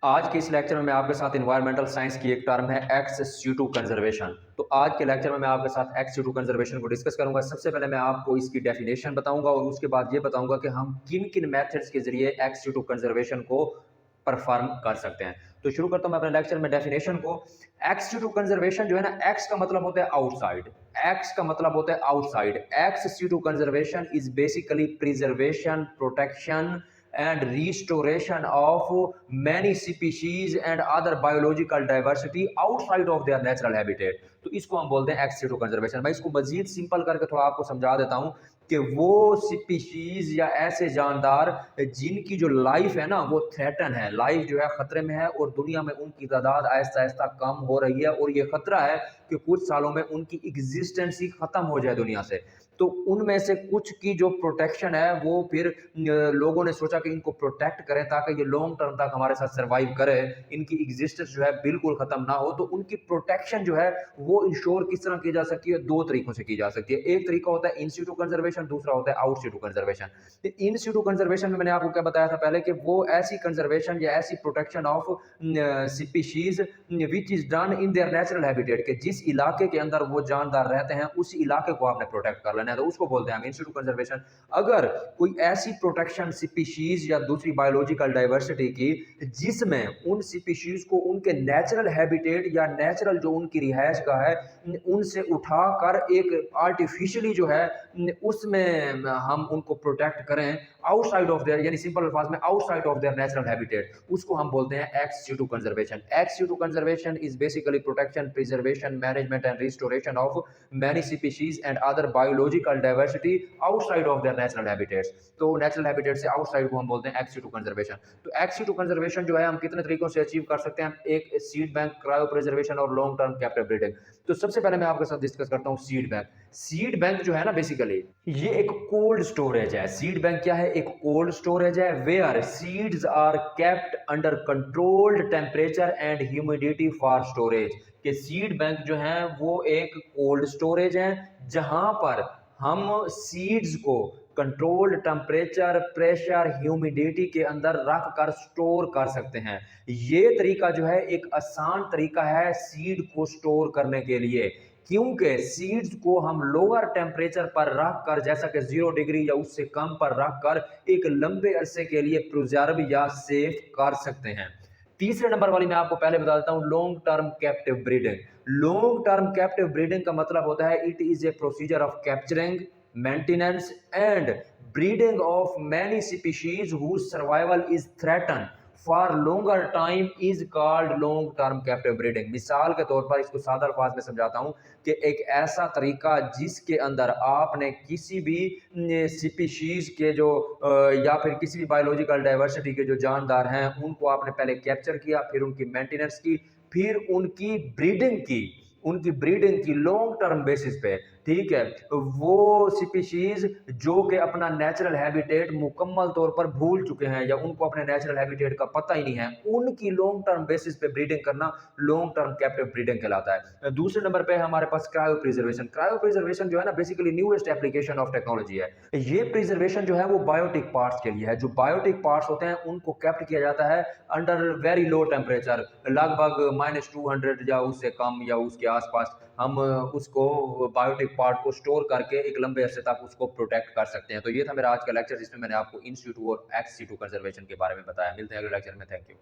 आज के इस लेक्चर में मैं आपके साथ एनवायरमेंटल साइंस की एक टर्म है एक्स CO2 कंजर्वेशन। तो आज के लेक्चर में मैं आपके साथ एक्स CO2 कंजर्वेशन को डिस्कस करूंगा। सबसे पहले मैं आपको इसकी डेफिनेशन बताऊंगा और उसके बाद ये बताऊंगा कि हम किन किन मेथड्स के जरिए एक्स CO2 कंजर्वेशन को परफॉर्म कर सकते हैं। तो शुरू करता हूं मैं अपने लेक्चर में डेफिनेशन को। एक्स CO2 कंजर्वेशन जो है ना, एक्स का मतलब होता है आउटसाइड। एक्स का मतलब होता है outside. X CO2 conservation is basically preservation, protection and restoration of many species and other biological diversity outside of their natural habitat। तो इसको हम बोलते हैं एक्स CO2 कंजर्वेशन। मैं इसको मजीद सिंपल करके थोड़ा आपको समझा देता हूं कि वो स्पीशीज या ऐसे जानदार जिनकी जो लाइफ है ना वो थ्रेटन है, लाइफ जो है खतरे में है और दुनिया में उनकी तादाद आहिस्ता आहिस्ता कम हो रही है और ये खतरा है कि कुछ सालों में उनकी एग्जिस्टेंस ही खत्म हो जाए दुनिया से। तो उनमें से कुछ की जो प्रोटेक्शन है वो फिर लोगों ने सोचा कि इनको प्रोटेक्ट करें ताकि ये लॉन्ग टर्म तक हमारे साथ सर्वाइव करे, इनकी एग्जिस्टेंस जो है बिल्कुल खत्म ना हो। तो उनकी प्रोटेक्शन जो है वो इंश्योर किस तरह की जा सकती है, दो तरीकों से की जा सकती है। एक तरीका होता है इन सिटू कंजर्वेशन, दूसरा होता है आउट सिटू कंजर्वेशन। इन सिटू कंजर्वेशन में मैंने आपको क्या बताया था पहले कि वो ऐसी कंजर्वेशन या ऐसी protection of species which is done in their natural habitat, के जिस इलाके के अंदर वो जानदार रहते हैं उस इलाके को आपने प्रोटेक्ट कर लेना है, तो उसको बोलते हैं हम इन सिटू कंजर्वेशन। अगर कोई ऐसी प्रोटेक्शन स्पीशीज या दूसरी बायोलॉजिकल डाइवर्सिटी की जिसमें उन स्पीशीज को उनके नेचुरल हैबिटेट या नेचुरल जो उनकी रिहाइश का है उनसे उठाकर एक आर्टिफिशियली जो है उसमें हम उनको प्रोटेक्ट करें आउटसाइड ऑफ देयर, यानी सिंपल अल्फाज में outside of their natural habitat, उसको हम बोलते हैं x CO2 conservation. X CO2 conservation is basically protection, preservation, management and restoration of many species and other biological diversity outside of their natural habitats। तो natural habitat से outside को हम बोलते हैं एक्स CO2 कंजर्वेशन। तो x CO2 conservation जो है हम कितने तरीकों से अचीव कर सकते हैं, एक सीड बैंक, क्रायो प्रिजर्वेशन और लॉन्ग टर्म कैप्टिव ब्रीडिंग। तो सबसे पहले मैं आपके साथ डिस्कस करता हूं सीड बैंक। सीड बैंक जो है ना, बेसिकली ये एक कोल्ड स्टोरेज है। सीड बैंक क्या है? एक कोल्ड स्टोरेज है where seeds are kept under controlled temperature and humidity for storage. कि सीड बैंक जो है वो एक कोल्ड स्टोरेज है जहां पर हम सीड्स को कंट्रोल्ड टेम्परेचर, प्रेशर, ह्यूमिडिटी के अंदर रख कर स्टोर कर सकते हैं। ये तरीका जो है एक आसान तरीका है सीड को स्टोर करने के लिए, क्योंकि सीड्स को हम लोअर टेम्परेचर पर रख कर, जैसा कि 0 डिग्री या उससे कम पर रख कर एक लंबे अरसे के लिए प्रिजर्व या सेफ कर सकते हैं। तीसरे नंबर वाली मैं आपको पहले बता देता हूं, long term captive breeding. Long term captive breeding का मतलब होता है it is a procedure of capturing, maintenance and breeding of many species whose survival is threaten for longer time is called long term captive breeding. मिसाल के तौर पर इसको सादा अल्फाज में समझाता हूं कि एक ऐसा तरीका जिसके अंदर आपने किसी भी स्पीशीज के जो या फिर किसी भी बायोलॉजिकल डाइवर्सिटी के जो जानदार हैं उनको आपने पहले कैप्चर किया, फिर उनकी मेंटेनेंस की, फिर उनकी ब्रीडिंग की लॉन्ग टर्म बेसिस पे, ठीक है। वो स्पीशीज जो कि अपना नेचुरल हैबिटेट मुकम्मल तौर पर भूल चुके हैं या उनको अपने नेचुरल हैबिटेट का पता ही नहीं है, उनकी लॉन्ग टर्म बेसिस पे ब्रीडिंग करना लॉन्ग टर्म कैप्टिव ब्रीडिंग कहलाता है। दूसरे नंबर पे हमारे पास क्रायो प्रिजर्वेशन। क्रायो प्रिजर्वेशन जो है ना, basically newest application of technology है। ये प्रिजर्वेशन जो है वो बायोटिक पार्ट्स के लिए है। जो बायोटिक पार्ट्स होते हैं उनको कैप्ट किया जाता है अंडर वेरी लो टेम्परेचर, लगभग -200 या उससे कम या उसके आसपास। हम उसको बायोटिक पार्ट को स्टोर करके एक लंबे अरसे तक उसको प्रोटेक्ट कर सकते हैं। तो ये था मेरा आज का लेक्चर जिसमें मैंने आपको इन सिटू और एक्स सिटू कंजर्वेशन के बारे में बताया। मिलते हैं अगले लेक्चर में। Thank you.